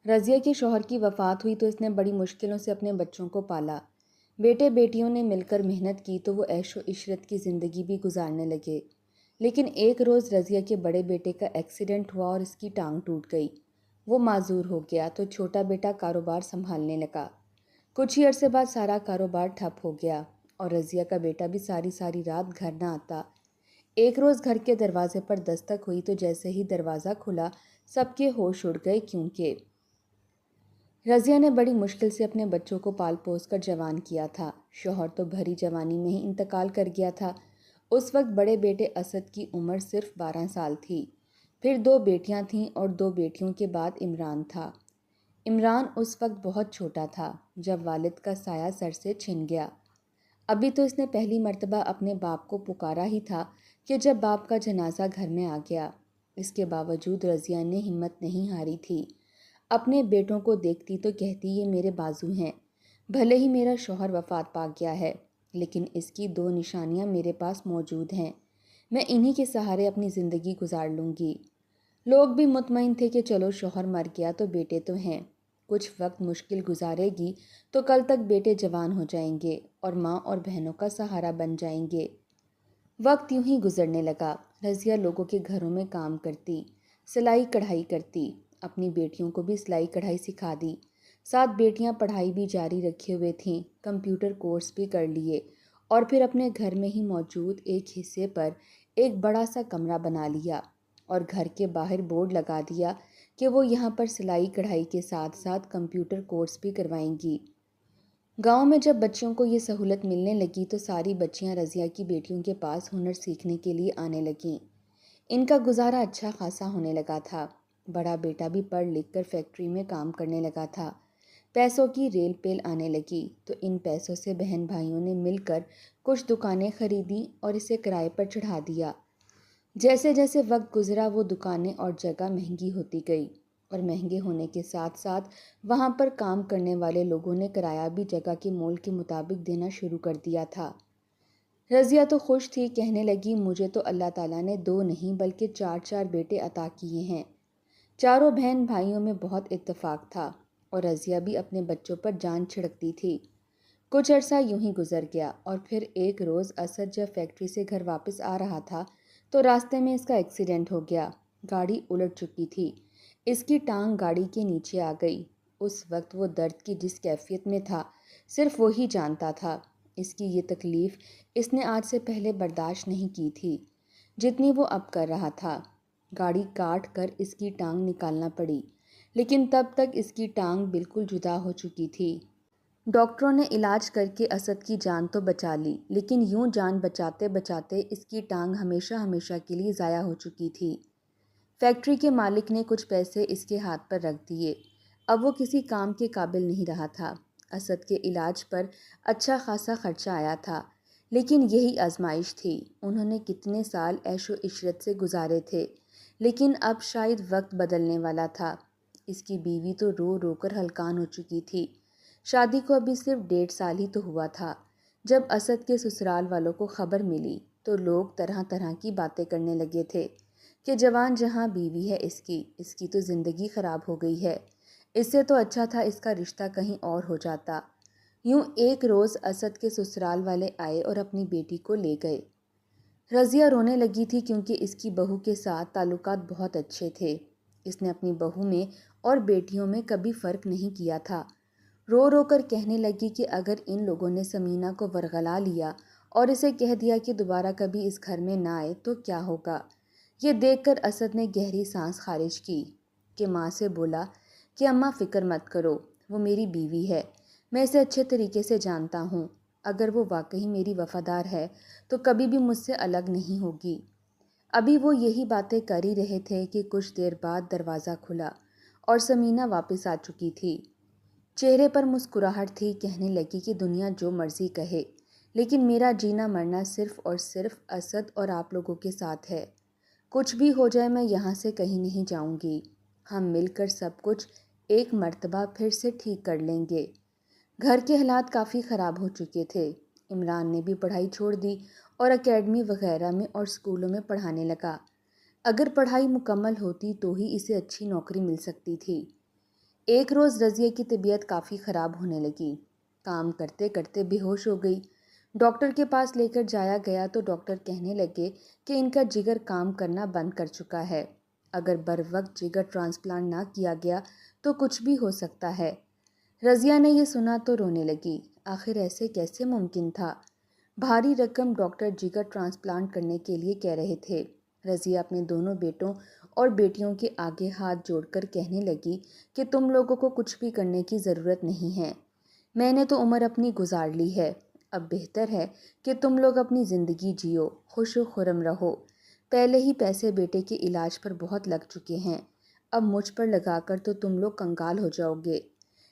رضیہ کے شوہر کی وفات ہوئی تو اس نے بڑی مشکلوں سے اپنے بچوں کو پالا۔ بیٹے بیٹیوں نے مل کر محنت کی تو وہ عیش و عشرت کی زندگی بھی گزارنے لگے۔ لیکن ایک روز رضیہ کے بڑے بیٹے کا ایکسیڈنٹ ہوا اور اس کی ٹانگ ٹوٹ گئی۔ وہ معذور ہو گیا تو چھوٹا بیٹا کاروبار سنبھالنے لگا۔ کچھ ہی عرصے بعد سارا کاروبار ٹھپ ہو گیا اور رضیہ کا بیٹا بھی ساری رات گھر نہ آتا۔ ایک روز گھر کے دروازے پر دستک ہوئی تو جیسے ہی دروازہ کھلا سب کے ہوش اڑ گئے، کیونکہ رضیہ نے بڑی مشکل سے اپنے بچوں کو پال پوس کر جوان کیا تھا۔ شوہر تو بھری جوانی میں ہی انتقال کر گیا تھا۔ اس وقت بڑے بیٹے اسد کی عمر صرف 12 سال تھی۔ پھر 2 بیٹیاں تھیں اور 2 بیٹیوں کے بعد عمران تھا۔ عمران اس وقت بہت چھوٹا تھا جب والد کا سایہ سر سے چھن گیا۔ ابھی تو اس نے پہلی مرتبہ اپنے باپ کو پکارا ہی تھا کہ جب باپ کا جنازہ گھر میں آ گیا۔ اس کے باوجود رضیہ نے ہمت نہیں ہاری تھی۔ اپنے بیٹوں کو دیکھتی تو کہتی یہ میرے بازو ہیں، بھلے ہی میرا شوہر وفات پا گیا ہے لیکن اس کی 2 نشانیاں میرے پاس موجود ہیں، میں انہی کے سہارے اپنی زندگی گزار لوں گی۔ لوگ بھی مطمئن تھے کہ چلو شوہر مر گیا تو بیٹے تو ہیں، کچھ وقت مشکل گزارے گی تو کل تک بیٹے جوان ہو جائیں گے اور ماں اور بہنوں کا سہارا بن جائیں گے۔ وقت یوں ہی گزرنے لگا۔ رضیہ لوگوں کے گھروں میں کام کرتی، سلائی کڑھائی کرتی، اپنی بیٹیوں کو بھی سلائی کڑھائی سکھا دی۔ 7 بیٹیاں پڑھائی بھی جاری رکھے ہوئے تھیں، کمپیوٹر کورس بھی کر لیے اور پھر اپنے گھر میں ہی موجود ایک حصے پر ایک بڑا سا کمرہ بنا لیا اور گھر کے باہر بورڈ لگا دیا کہ وہ یہاں پر سلائی کڑھائی کے ساتھ ساتھ کمپیوٹر کورس بھی کروائیں گی۔ گاؤں میں جب بچیوں کو یہ سہولت ملنے لگی تو ساری بچیاں رضیہ کی بیٹیوں کے پاس ہنر سیکھنے کے لیے آنے لگیں۔ ان کا گزارا اچھا خاصا ہونے لگا تھا۔ بڑا بیٹا بھی پڑھ لکھ کر فیکٹری میں کام کرنے لگا تھا۔ پیسوں کی ریل پیل آنے لگی تو ان پیسوں سے بہن بھائیوں نے مل کر کچھ دکانیں خریدیں اور اسے کرائے پر چڑھا دیا۔ جیسے جیسے وقت گزرا وہ دکانیں اور جگہ مہنگی ہوتی گئی اور مہنگے ہونے کے ساتھ ساتھ وہاں پر کام کرنے والے لوگوں نے کرایہ بھی جگہ کے مول کے مطابق دینا شروع کر دیا تھا۔ رضیہ تو خوش تھی، کہنے لگی مجھے تو اللہ تعالیٰ نے 2 نہیں بلکہ 4 بیٹے عطا کیے ہیں۔ چاروں بہن بھائیوں میں بہت اتفاق تھا اور رضیہ بھی اپنے بچوں پر جان چھڑکتی تھی۔ کچھ عرصہ یوں ہی گزر گیا اور پھر ایک روز اسد جب فیکٹری سے گھر واپس آ رہا تھا تو راستے میں اس کا ایکسیڈنٹ ہو گیا۔ گاڑی الٹ چکی تھی، اس کی ٹانگ گاڑی کے نیچے آ گئی۔ اس وقت وہ درد کی جس کیفیت میں تھا صرف وہی جانتا تھا۔ اس کی یہ تکلیف اس نے آج سے پہلے برداشت نہیں کی تھی جتنی وہ اب کر رہا تھا۔ گاڑی کاٹ کر اس کی ٹانگ نکالنا پڑی لیکن تب تک اس کی ٹانگ بالکل جدا ہو چکی تھی۔ ڈاکٹروں نے علاج کر کے اسد کی جان تو بچا لی لیکن یوں جان بچاتے بچاتے اس کی ٹانگ ہمیشہ کے لیے ضائع ہو چکی تھی۔ فیکٹری کے مالک نے کچھ پیسے اس کے ہاتھ پر رکھ دیے۔ اب وہ کسی کام کے قابل نہیں رہا تھا۔ اسد کے علاج پر اچھا خاصا خرچہ آیا تھا لیکن یہی آزمائش تھی۔ انہوں نے کتنے سال عیش و عشرت سے گزارے تھے لیکن اب شاید وقت بدلنے والا تھا۔ اس کی بیوی تو رو رو کر ہلکان ہو چکی تھی۔ شادی کو ابھی صرف 1.5 سال ہی تو ہوا تھا۔ جب اسد کے سسرال والوں کو خبر ملی تو لوگ طرح طرح کی باتیں کرنے لگے تھے کہ جوان جہاں بیوی ہے اس کی تو زندگی خراب ہو گئی ہے، اس سے تو اچھا تھا اس کا رشتہ کہیں اور ہو جاتا۔ یوں ایک روز اسد کے سسرال والے آئے اور اپنی بیٹی کو لے گئے۔ رضیہ رونے لگی تھی کیونکہ اس کی بہو کے ساتھ تعلقات بہت اچھے تھے۔ اس نے اپنی بہو میں اور بیٹیوں میں کبھی فرق نہیں کیا تھا۔ رو رو کر کہنے لگی کہ اگر ان لوگوں نے سمینہ کو ورغلا لیا اور اسے کہہ دیا کہ دوبارہ کبھی اس گھر میں نہ آئے تو کیا ہوگا۔ یہ دیکھ کر اسد نے گہری سانس خارج کی کہ ماں سے بولا کہ اماں فکر مت کرو، وہ میری بیوی ہے، میں اسے اچھے طریقے سے جانتا ہوں، اگر وہ واقعی میری وفادار ہے تو کبھی بھی مجھ سے الگ نہیں ہوگی۔ ابھی وہ یہی باتیں کر ہی رہے تھے کہ کچھ دیر بعد دروازہ کھلا اور سمینہ واپس آ چکی تھی۔ چہرے پر مسکراہٹ تھی، کہنے لگی کہ دنیا جو مرضی کہے لیکن میرا جینا مرنا صرف اور صرف اسد اور آپ لوگوں کے ساتھ ہے۔ کچھ بھی ہو جائے میں یہاں سے کہیں نہیں جاؤں گی، ہم مل کر سب کچھ ایک مرتبہ پھر سے ٹھیک کر لیں گے۔ گھر کے حالات کافی خراب ہو چکے تھے۔ عمران نے بھی پڑھائی چھوڑ دی اور اکیڈمی وغیرہ میں اور اسکولوں میں پڑھانے لگا۔ اگر پڑھائی مکمل ہوتی تو ہی اسے اچھی نوکری مل سکتی تھی۔ ایک روز رضیہ کی طبیعت کافی خراب ہونے لگی، کام کرتے کرتے بے ہوش ہو گئی۔ ڈاکٹر کے پاس لے کر جایا گیا تو ڈاکٹر کہنے لگے کہ ان کا جگر کام کرنا بند کر چکا ہے، اگر بر وقت جگر ٹرانسپلانٹ نہ کیا گیا تو کچھ بھی ہو سکتا ہے۔ رضیہ نے یہ سنا تو رونے لگی، آخر ایسے کیسے ممکن تھا؟ بھاری رقم ڈاکٹر جگر ٹرانسپلانٹ کرنے کے لیے کہہ رہے تھے۔ رضیہ اپنے دونوں بیٹوں اور بیٹیوں کے آگے ہاتھ جوڑ کر کہنے لگی کہ تم لوگوں کو کچھ بھی کرنے کی ضرورت نہیں ہے، میں نے تو عمر اپنی گزار لی ہے، اب بہتر ہے کہ تم لوگ اپنی زندگی جیو، خوش و خرم رہو۔ پہلے ہی پیسے بیٹے کے علاج پر بہت لگ چکے ہیں، اب مجھ پر لگا کر تو تم لوگ کنگال ہو جاؤ گے۔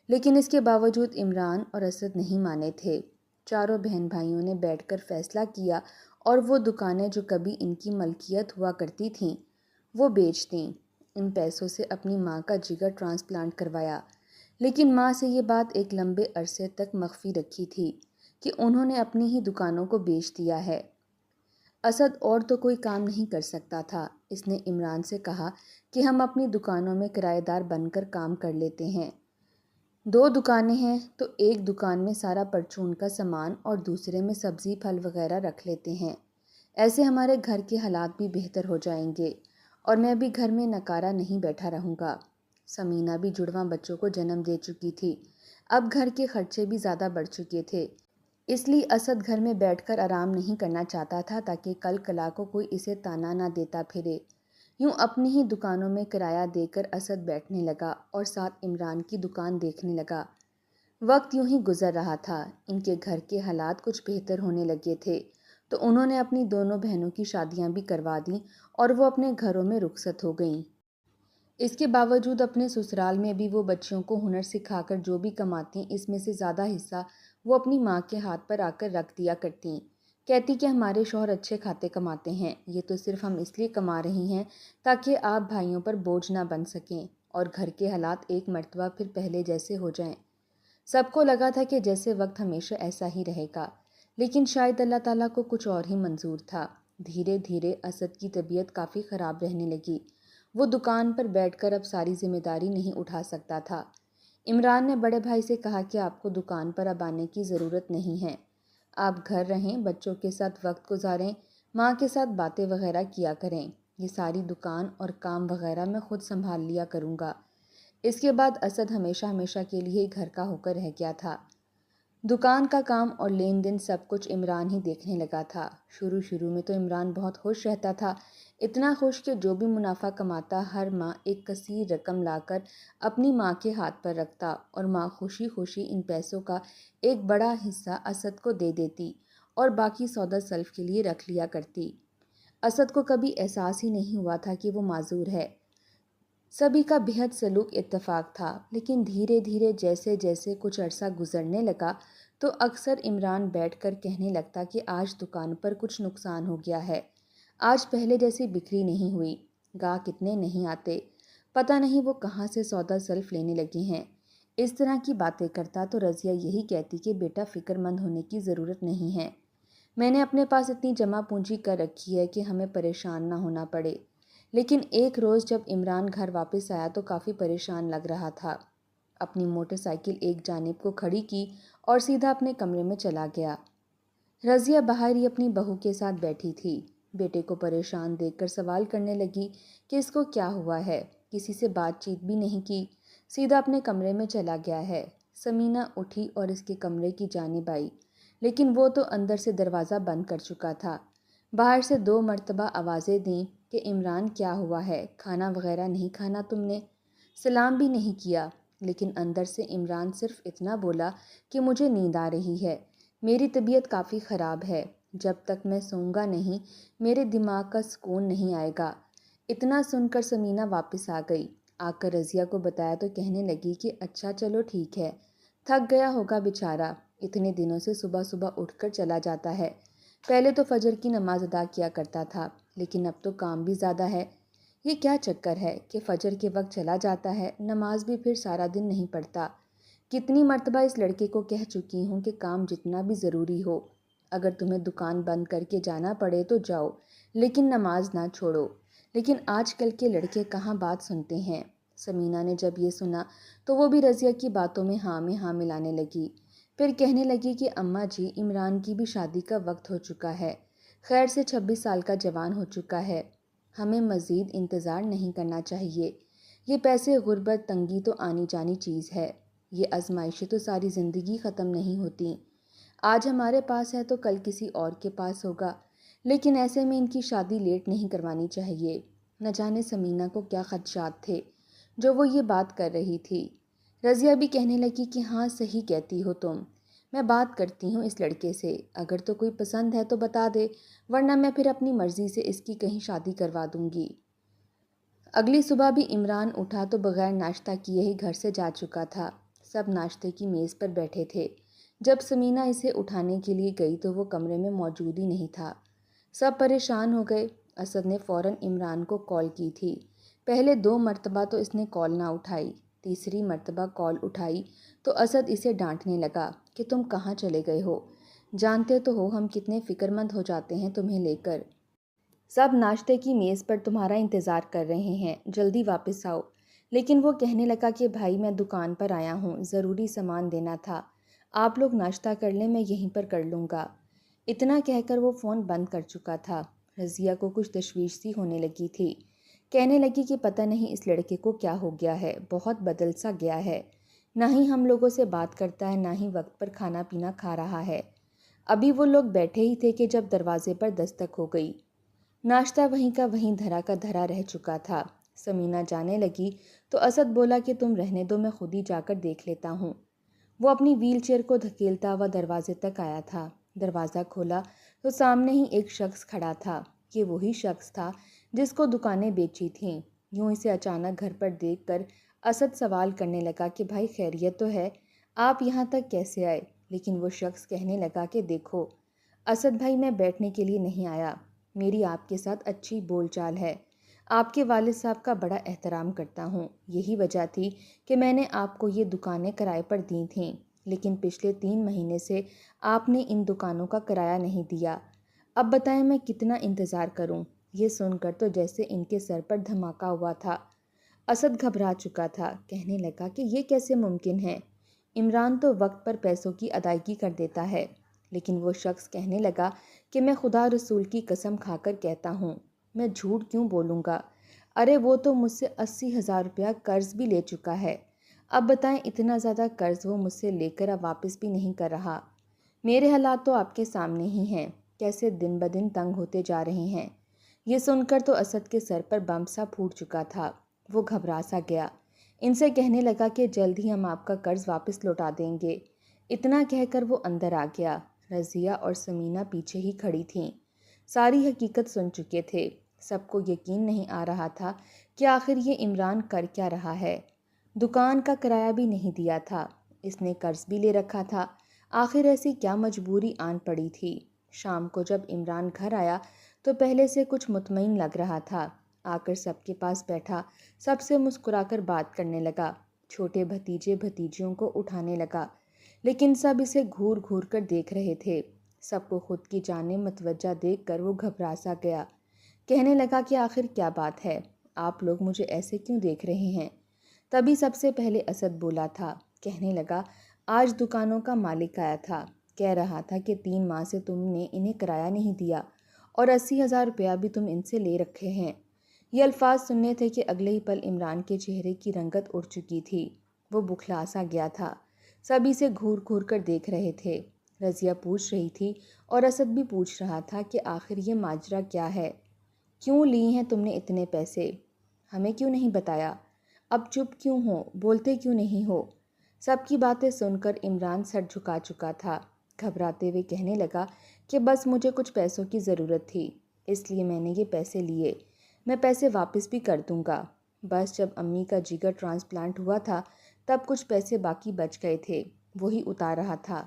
لیکن اس کے باوجود عمران اور اسد نہیں مانے تھے۔ چاروں بہن بھائیوں نے بیٹھ کر فیصلہ کیا اور وہ دکانیں جو کبھی ان کی ملکیت ہوا کرتی تھیں وہ بیچ دیں۔ ان پیسوں سے اپنی ماں کا جگر ٹرانسپلانٹ کروایا، لیکن ماں سے یہ بات ایک لمبے عرصے تک مخفی رکھی تھی کہ انہوں نے اپنی ہی دکانوں کو بیچ دیا ہے۔ اسد اور تو کوئی کام نہیں کر سکتا تھا، اس نے عمران سے کہا کہ ہم اپنی دکانوں میں کرایہ دار بن کر کام کر لیتے ہیں۔ 2 دکانیں ہیں تو ایک دکان میں سارا پرچون کا سامان اور دوسرے میں سبزی پھل وغیرہ رکھ لیتے ہیں، ایسے ہمارے گھر کے حالات بھی بہتر ہو جائیں گے اور میں بھی گھر میں نکارا نہیں بیٹھا رہوں گا۔ سمینہ بھی جڑواں بچوں کو جنم دے چکی تھی، اب گھر کے خرچے بھی زیادہ بڑھ چکے تھے، اس لیے اسد گھر میں بیٹھ کر آرام نہیں کرنا چاہتا تھا تاکہ کل کلا کو کوئی اسے تانا نہ دیتا پھرے۔ یوں اپنی ہی دکانوں میں کرایہ دے کر اسد بیٹھنے لگا اور ساتھ عمران کی دکان دیکھنے لگا۔ وقت یوں ہی گزر رہا تھا، ان کے گھر کے حالات کچھ بہتر ہونے لگے تھے تو انہوں نے اپنی دونوں بہنوں کی شادیاں بھی کروا دیں اور وہ اپنے گھروں میں رخصت ہو گئیں۔ اس کے باوجود اپنے سسرال میں بھی وہ بچیوں کو ہنر سکھا کر جو بھی کماتیں اس میں سے زیادہ حصہ وہ اپنی ماں کے ہاتھ پر آ کر رکھ دیا کرتیں، کہتی کہ ہمارے شوہر اچھے کھاتے کماتے ہیں، یہ تو صرف ہم اس لیے کما رہی ہیں تاکہ آپ بھائیوں پر بوجھ نہ بن سکیں اور گھر کے حالات ایک مرتبہ پھر پہلے جیسے ہو جائیں۔ سب کو لگا تھا کہ جیسے وقت ہمیشہ ایسا ہی رہے گا، لیکن شاید اللہ تعالیٰ کو کچھ اور ہی منظور تھا۔ دھیرے دھیرے اسد کی طبیعت کافی خراب رہنے لگی، وہ دکان پر بیٹھ کر اب ساری ذمہ داری نہیں اٹھا سکتا تھا۔ عمران نے بڑے بھائی سے کہا کہ آپ کو دکان پر اب آنے کی ضرورت نہیں ہے، آپ گھر رہیں، بچوں کے ساتھ وقت گزاریں، ماں کے ساتھ باتیں وغیرہ کیا کریں، یہ ساری دکان اور کام وغیرہ میں خود سنبھال لیا کروں گا۔ اس کے بعد اسد ہمیشہ ہمیشہ کے لیے گھر کا ہو کر رہ گیا تھا۔ دکان کا کام اور لین دین سب کچھ عمران ہی دیکھنے لگا تھا۔ شروع میں تو عمران بہت خوش رہتا تھا، اتنا خوش کہ جو بھی منافع کماتا ہر ماہ ایک کثیر رقم لا کر اپنی ماں کے ہاتھ پر رکھتا اور ماں خوشی خوشی ان پیسوں کا ایک بڑا حصہ اسد کو دے دیتی اور باقی سودا سلف کے لیے رکھ لیا کرتی۔ اسد کو کبھی احساس ہی نہیں ہوا تھا کہ وہ معذور ہے، سبھی کا بہت سلوک اتفاق تھا، لیکن دھیرے دھیرے جیسے جیسے کچھ عرصہ گزرنے لگا تو اکثر عمران بیٹھ کر کہنے لگتا کہ آج دکان پر کچھ نقصان ہو گیا ہے، آج پہلے جیسی بکری نہیں ہوئی، گاہک اتنے نہیں آتے، پتہ نہیں وہ کہاں سے سودا سلف لینے لگے ہیں۔ اس طرح کی باتیں کرتا تو رضیہ یہی کہتی کہ بیٹا فکر مند ہونے کی ضرورت نہیں ہے، میں نے اپنے پاس اتنی جمع پونجی کر رکھی ہے کہ ہمیں پریشان نہ ہونا پڑے۔ لیکن ایک روز جب عمران گھر واپس آیا تو کافی پریشان لگ رہا تھا، اپنی موٹر سائیکل ایک جانب کو کھڑی کی اور سیدھا اپنے کمرے میں چلا گیا۔ رضیہ باہر ہی اپنی بہو کے ساتھ بیٹھی تھی، بیٹے کو پریشان دیکھ کر سوال کرنے لگی کہ اس کو کیا ہوا ہے، کسی سے بات چیت بھی نہیں کی، سیدھا اپنے کمرے میں چلا گیا ہے۔ سمینہ اٹھی اور اس کے کمرے کی جانب آئی، لیکن وہ تو اندر سے دروازہ بند کر چکا تھا۔ باہر سے 2 مرتبہ آوازیں دیں کہ عمران کیا ہوا ہے، کھانا وغیرہ نہیں کھانا تم نے؟ سلام بھی نہیں کیا، لیکن اندر سے عمران صرف اتنا بولا کہ مجھے نیند آ رہی ہے، میری طبیعت کافی خراب ہے، جب تک میں سوؤں گا نہیں میرے دماغ کا سکون نہیں آئے گا۔ اتنا سن کر سمینہ واپس آ گئی، آ کر رضیہ کو بتایا تو کہنے لگی کہ اچھا چلو ٹھیک ہے، تھک گیا ہوگا بیچارہ، اتنے دنوں سے صبح صبح اٹھ کر چلا جاتا ہے، پہلے تو فجر کی نماز ادا کیا کرتا تھا لیکن اب تو کام بھی زیادہ ہے، یہ کیا چکر ہے کہ فجر کے وقت چلا جاتا ہے، نماز بھی پھر سارا دن نہیں پڑھتا۔ کتنی مرتبہ اس لڑکے کو کہہ چکی ہوں کہ کام جتنا بھی ضروری ہو، اگر تمہیں دکان بند کر کے جانا پڑے تو جاؤ، لیکن نماز نہ چھوڑو، لیکن آج کل کے لڑکے کہاں بات سنتے ہیں۔ سمینہ نے جب یہ سنا تو وہ بھی رضیہ کی باتوں میں ہاں ملانے لگی۔ پھر کہنے لگی کہ اماں جی، عمران کی بھی شادی کا وقت ہو چکا ہے، خیر سے 26 سال کا جوان ہو چکا ہے، ہمیں مزید انتظار نہیں کرنا چاہیے۔ یہ پیسے، غربت، تنگی تو آنی جانی چیز ہے، یہ آزمائشیں تو ساری زندگی ختم نہیں ہوتی۔ آج ہمارے پاس ہے تو کل کسی اور کے پاس ہوگا، لیکن ایسے میں ان کی شادی لیٹ نہیں کروانی چاہیے۔ نہ جانے سمینہ کو کیا خدشات تھے جو وہ یہ بات کر رہی تھی۔ رضیہ بھی کہنے لگی کہ ہاں صحیح کہتی ہو تم، میں بات کرتی ہوں اس لڑکے سے، اگر تو کوئی پسند ہے تو بتا دے، ورنہ میں پھر اپنی مرضی سے اس کی کہیں شادی کروا دوں گی۔ اگلی صبح بھی عمران اٹھا تو بغیر ناشتہ کیے ہی گھر سے جا چکا تھا۔ سب ناشتے کی میز پر بیٹھے تھے۔ جب سمینہ اسے اٹھانے کے لیے گئی تو وہ کمرے میں موجود ہی نہیں تھا۔ سب پریشان ہو گئے۔ اسد نے فوراً عمران کو کال کی تھی۔ پہلے 2 مرتبہ تو اس نے کال نہ اٹھائی، تیسری مرتبہ کال اٹھائی تو اسد اسے ڈانٹنے لگا کہ تم کہاں چلے گئے ہو؟ جانتے تو ہو ہم کتنے فکر مند ہو جاتے ہیں تمہیں لے کر۔ سب ناشتے کی میز پر تمہارا انتظار کر رہے ہیں، جلدی واپس آؤ۔ لیکن وہ کہنے لگا کہ بھائی میں دکان پر آیا ہوں، ضروری سامان دینا تھا، آپ لوگ ناشتہ کر لیں، میں یہیں پر کر لوں گا۔ اتنا کہہ کر وہ فون بند کر چکا تھا۔ رضیہ کو کچھ تشویش سی ہونے لگی تھی۔ کہنے لگی کہ پتہ نہیں اس لڑکے کو کیا ہو گیا ہے، بہت بدل سا گیا ہے، نہ ہی ہم لوگوں سے بات کرتا ہے، نہ ہی وقت پر کھانا پینا کھا رہا ہے۔ ابھی وہ لوگ بیٹھے ہی تھے کہ جب دروازے پر دستک ہو گئی۔ ناشتہ وہیں کا وہیں دھرا کا دھرا رہ چکا تھا۔ سمینہ جانے لگی تو اسد بولا کہ تم رہنے دو، میں خود ہی جا کر دیکھ لیتا ہوں۔ وہ اپنی ویل چیئر کو دھکیلتا ہوا دروازے تک آیا تھا۔ دروازہ کھولا تو سامنے ہی ایک شخص کھڑا تھا۔ یہ وہی شخص تھا جس کو دکانیں بیچی تھیں۔ یوں اسے اچانک گھر پر دیکھ کر اسد سوال کرنے لگا کہ بھائی خیریت تو ہے، آپ یہاں تک کیسے آئے؟ لیکن وہ شخص کہنے لگا کہ دیکھو اسد بھائی، میں بیٹھنے کے لیے نہیں آیا، میری آپ کے ساتھ اچھی بول چال ہے، آپ کے والد صاحب کا بڑا احترام کرتا ہوں، یہی وجہ تھی کہ میں نے آپ کو یہ دکانیں کرائے پر دی تھیں، لیکن پچھلے 3 مہینے سے آپ نے ان دکانوں کا کرایہ نہیں دیا، اب بتائیں میں کتنا انتظار کروں؟ یہ سن کر تو جیسے ان کے سر پر دھماکہ ہوا تھا۔ اسد گھبرا چکا تھا، کہنے لگا کہ یہ کیسے ممکن ہے؟ عمران تو وقت پر پیسوں کی ادائیگی کر دیتا ہے۔ لیکن وہ شخص کہنے لگا کہ میں خدا رسول کی قسم کھا کر کہتا ہوں، میں جھوٹ کیوں بولوں گا؟ ارے وہ تو مجھ سے 80,000 روپیہ قرض بھی لے چکا ہے، اب بتائیں اتنا زیادہ قرض وہ مجھ سے لے کر اب واپس بھی نہیں کر رہا۔ میرے حالات تو آپ کے سامنے ہی ہیں، کیسے دن بدن تنگ ہوتے جا رہے ہیں۔ یہ سن کر تو اسد کے سر پر بم سا پھوٹ چکا تھا۔ وہ گھبرا سا گیا، ان سے کہنے لگا کہ جلد ہی ہم آپ کا قرض واپس لوٹا دیں گے۔ اتنا کہہ کر وہ اندر آ گیا۔ رضیہ اور سمینہ پیچھے ہی کھڑی تھیں، ساری حقیقت سن چکے تھے۔ سب کو یقین نہیں آ رہا تھا کہ آخر یہ عمران کر کیا رہا ہے۔ دکان کا کرایہ بھی نہیں دیا تھا، اس نے قرض بھی لے رکھا تھا، آخر ایسی کیا مجبوری آن پڑی تھی؟ شام کو جب عمران گھر آیا تو پہلے سے کچھ مطمئن لگ رہا تھا۔ آ کر سب کے پاس بیٹھا، سب سے مسکرا کر بات کرنے لگا، چھوٹے بھتیجے بھتیجیوں کو اٹھانے لگا، لیکن سب اسے گھور گھور کر دیکھ رہے تھے۔ سب کو خود کی جانب متوجہ دیکھ کر وہ گھبرا سا گیا، کہنے لگا کہ آخر کیا بات ہے، آپ لوگ مجھے ایسے کیوں دیکھ رہے ہیں؟ تبھی سب سے پہلے اسد بولا تھا، کہنے لگا آج دکانوں کا مالک آیا تھا، کہہ رہا تھا کہ 3 ماہ سے تم نے انہیں کرایہ نہیں دیا اور 80,000 روپیہ بھی تم ان سے لے رکھے ہیں۔ یہ الفاظ سننے تھے کہ اگلے ہی پل عمران کے چہرے کی رنگت اڑ چکی تھی، وہ بکھلا سا گیا تھا، سبھی سے گھور گھور کر دیکھ رہے تھے۔ رضیہ پوچھ رہی تھی اور اسد بھی پوچھ رہا تھا کہ آخر یہ ماجرا کیا ہے؟ کیوں لی ہیں تم نے اتنے پیسے؟ ہمیں کیوں نہیں بتایا؟ اب چپ کیوں ہو؟ بولتے کیوں نہیں ہو؟ سب کی باتیں سن کر عمران سر جھکا چکا تھا، گھبراتے ہوئے کہنے لگا کہ بس مجھے کچھ پیسوں کی ضرورت تھی، اس لیے میں نے یہ پیسے لیے، میں پیسے واپس بھی کر دوں گا۔ بس جب امی کا جگر ٹرانسپلانٹ ہوا تھا تب کچھ پیسے باقی بچ گئے تھے، وہی اتار رہا تھا۔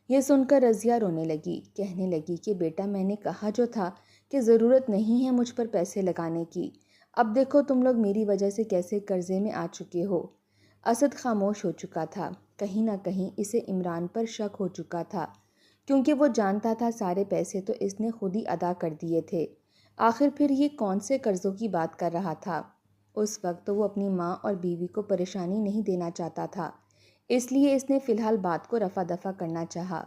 یہ سن کر رضیہ رونے لگی، کہنے لگی کہ بیٹا میں نے کہا جو تھا کہ ضرورت نہیں ہے مجھ پر پیسے لگانے کی، اب دیکھو تم لوگ میری وجہ سے کیسے قرضے میں آ چکے ہو۔ اسد خاموش ہو چکا تھا، کہیں نہ کہیں اسے عمران پر شک ہو چکا تھا، کیونکہ وہ جانتا تھا سارے پیسے تو اس نے خود ہی ادا کر دیے تھے، آخر پھر یہ کون سے قرضوں کی بات کر رہا تھا؟ اس وقت تو وہ اپنی ماں اور بیوی کو پریشانی نہیں دینا چاہتا تھا، اس لیے اس نے فی الحال بات کو رفع دفع کرنا چاہا۔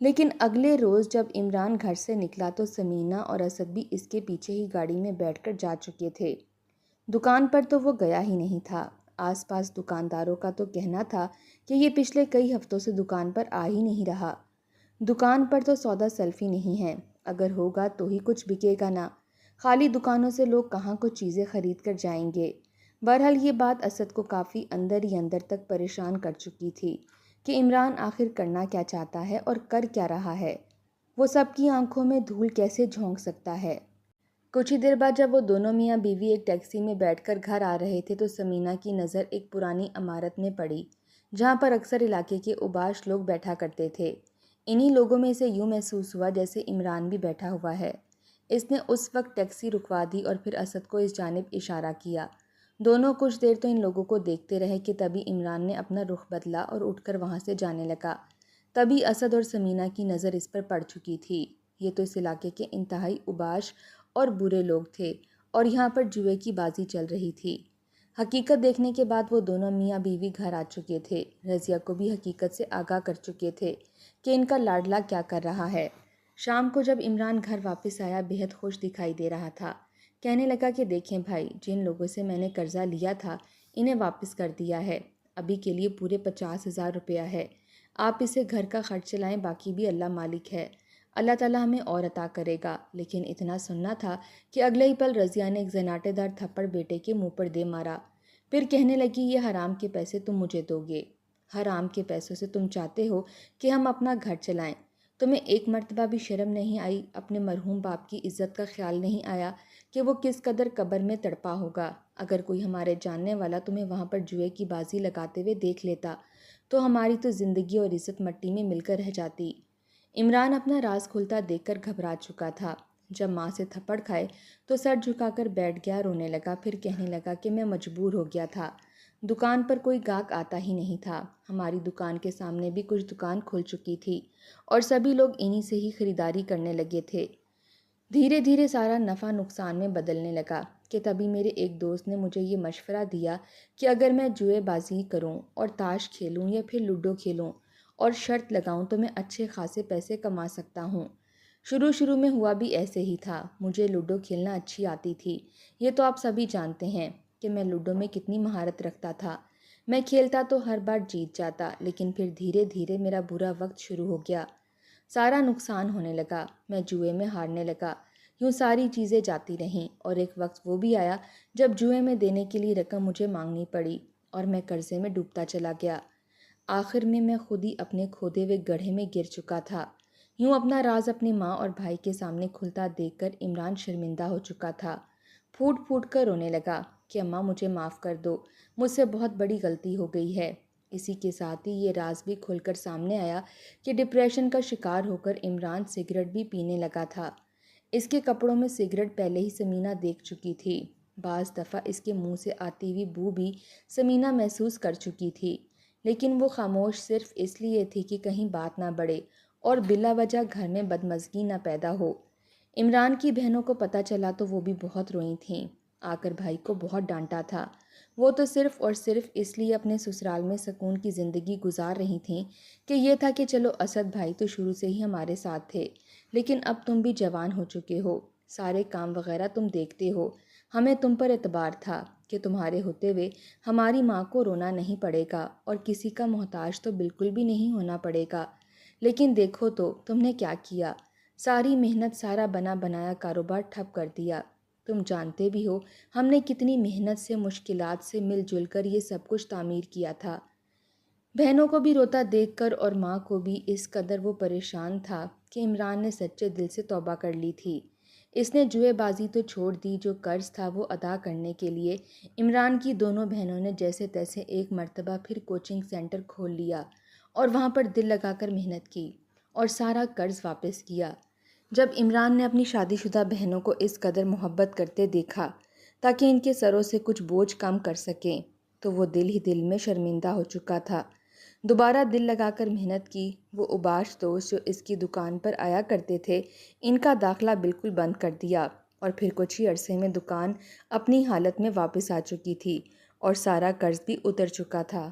لیکن اگلے روز جب عمران گھر سے نکلا تو سمینہ اور اسد بھی اس کے پیچھے ہی گاڑی میں بیٹھ کر جا چکے تھے۔ دکان پر تو وہ گیا ہی نہیں تھا۔ آس پاس دکانداروں کا تو کہنا تھا کہ یہ پچھلے کئی ہفتوں سے دکان پر آ ہی نہیں رہا۔ دکان پر تو سودا سلفی نہیں ہے، اگر ہوگا تو ہی کچھ بکے گا نا، خالی دکانوں سے لوگ کہاں کچھ چیزیں خرید کر جائیں گے۔ بہرحال یہ بات اسد کو کافی اندر ہی اندر تک پریشان کر چکی تھی کہ عمران آخر کرنا کیا چاہتا ہے اور کر کیا رہا ہے، وہ سب کی آنکھوں میں دھول کیسے جھونک سکتا ہے۔ کچھ ہی دیر بعد جب وہ دونوں میاں بیوی ایک ٹیکسی میں بیٹھ کر گھر آ رہے تھے تو سمینہ کی نظر ایک پرانی عمارت میں پڑی جہاں پر اکثر علاقے کے اوباش لوگ بیٹھا کرتے تھے۔ انہی لوگوں میں سے یوں محسوس ہوا جیسے عمران بھی بیٹھا ہوا ہے۔ اس نے اس وقت ٹیکسی رکوا دی اور پھر اسد کو اس جانب اشارہ کیا۔ دونوں کچھ دیر تو ان لوگوں کو دیکھتے رہے کہ تبھی عمران نے اپنا رخ بدلا اور اٹھ کر وہاں سے جانے لگا۔ تبھی اسد اور سمینہ کی نظر اس پر پڑ چکی تھی۔ یہ تو اس علاقے کے انتہائی اوباش اور برے لوگ تھے اور یہاں پر جوئے کی بازی چل رہی تھی۔ حقیقت دیکھنے کے بعد وہ دونوں میاں بیوی گھر آ چکے تھے۔ رضیہ کو بھی حقیقت سے آگاہ کر چکے تھے کہ ان کا لاڈلا کیا کر رہا ہے۔ شام کو جب عمران گھر واپس آیا بہت خوش دکھائی دے رہا تھا۔ کہنے لگا کہ دیکھیں بھائی، جن لوگوں سے میں نے قرضہ لیا تھا انہیں واپس کر دیا ہے، ابھی کے لیے پورے 50,000 روپیہ ہے، آپ اسے گھر کا خرچ چلائیں، باقی بھی اللہ مالک ہے، اللہ تعالیٰ ہمیں اور عطا کرے گا۔ لیکن اتنا سننا تھا کہ اگلے ہی پل رضیہ نے ایک زناٹے دار تھپڑ بیٹے کے منہ پر دے مارا۔ پھر کہنے لگی یہ حرام کے پیسے تم مجھے دو گے، حرام کے پیسوں سے تم چاہتے ہو کہ ہم اپنا گھر چلائیں، تمہیں ایک مرتبہ بھی شرم نہیں آئی، اپنے مرحوم باپ کی عزت کا خیال نہیں آیا کہ وہ کس قدر قبر میں تڑپا ہوگا۔ اگر کوئی ہمارے جاننے والا تمہیں وہاں پر جوئے کی بازی لگاتے ہوئے دیکھ لیتا تو ہماری تو زندگی اور عزت مٹی میں مل کر رہ جاتی۔ عمران اپنا راز کھلتا دیکھ کر گھبرا چکا تھا۔ جب ماں سے تھپڑ کھائے تو سر جھکا کر بیٹھ گیا، رونے لگا، پھر کہنے لگا کہ میں مجبور ہو گیا تھا، دکان پر کوئی گاہک آتا ہی نہیں تھا، ہماری دکان کے سامنے بھی کچھ دکان کھل چکی تھی اور سبھی لوگ انہی سے ہی خریداری کرنے لگے تھے۔ دھیرے دھیرے سارا نفع نقصان میں بدلنے لگا کہ تبھی میرے ایک دوست نے مجھے یہ مشورہ دیا کہ اگر میں جوئے بازی کروں اور تاش کھیلوں یا پھر لوڈو کھیلوں اور شرط لگاؤں تو میں اچھے خاصے پیسے کما سکتا ہوں۔ شروع میں ہوا بھی ایسے ہی تھا، مجھے لوڈو کھیلنا اچھی آتی تھی، یہ تو آپ سبھی جانتے ہیں کہ میں لوڈو میں کتنی مہارت رکھتا تھا، میں کھیلتا تو ہر بار جیت جاتا، لیکن پھر دھیرے دھیرے میرا برا وقت شروع ہو گیا، سارا نقصان ہونے لگا، میں جوئے میں ہارنے لگا، یوں ساری چیزیں جاتی رہیں اور ایک وقت وہ بھی آیا جب جوئے میں دینے کے لیے رقم مجھے مانگنی پڑی اور میں قرضے میں ڈوبتا چلا گیا۔ آخر میں خود ہی اپنے کھودے ہوئے گڑھے میں گر چکا تھا۔ یوں اپنا راز اپنی ماں اور بھائی کے سامنے کھلتا دیکھ کر عمران شرمندہ ہو چکا تھا، پھوٹ پھوٹ کر رونے لگا کہ اماں مجھے معاف کر دو، مجھ سے بہت بڑی غلطی ہو گئی ہے۔ اسی کے ساتھ ہی یہ راز بھی کھل کر سامنے آیا کہ ڈپریشن کا شکار ہو کر عمران سگریٹ بھی پینے لگا تھا۔ اس کے کپڑوں میں سگریٹ پہلے ہی سمینہ دیکھ چکی تھی، بعض دفعہ اس کے منہ سے آتی ہوئی بو بھی سمینہ محسوس کر چکی تھی، لیکن وہ خاموش صرف اس لیے تھی کہ کہیں بات نہ بڑھے اور بلا وجہ گھر میں بدمزگی نہ پیدا ہو۔ عمران کی بہنوں کو پتہ چلا تو وہ بھی بہت روئی تھیں، آ کر بھائی کو بہت ڈانٹا تھا، وہ تو صرف اور صرف اس لیے اپنے سسرال میں سکون کی زندگی گزار رہی تھیں کہ یہ تھا کہ چلو اسد بھائی تو شروع سے ہی ہمارے ساتھ تھے، لیکن اب تم بھی جوان ہو چکے ہو، سارے کام وغیرہ تم دیکھتے ہو، ہمیں تم پر اعتبار تھا کہ تمہارے ہوتے ہوئے ہماری ماں کو رونا نہیں پڑے گا اور کسی کا محتاج تو بالکل بھی نہیں ہونا پڑے گا، لیکن دیکھو تو تم نے کیا کیا، ساری محنت، سارا بنا بنایا کاروبار ٹھپ کر دیا، تم جانتے بھی ہو ہم نے کتنی محنت سے، مشکلات سے مل جل کر یہ سب کچھ تعمیر کیا تھا۔ بہنوں کو بھی روتا دیکھ کر اور ماں کو بھی اس قدر وہ پریشان تھا کہ عمران نے سچے دل سے توبہ کر لی تھی۔ اس نے جوئے بازی تو چھوڑ دی، جو قرض تھا وہ ادا کرنے کے لیے عمران کی دونوں بہنوں نے جیسے تیسے ایک مرتبہ پھر کوچنگ سینٹر کھول لیا اور وہاں پر دل لگا کر محنت کی اور سارا قرض واپس کیا۔ جب عمران نے اپنی شادی شدہ بہنوں کو اس قدر محبت کرتے دیکھا تاکہ ان کے سروں سے کچھ بوجھ کم کر سکیں تو وہ دل ہی دل میں شرمندہ ہو چکا تھا۔ دوبارہ دل لگا کر محنت کی، وہ اوباش دوست جو اس کی دکان پر آیا کرتے تھے ان کا داخلہ بالکل بند کر دیا اور پھر کچھ ہی عرصے میں دکان اپنی حالت میں واپس آ چکی تھی اور سارا قرض بھی اتر چکا تھا۔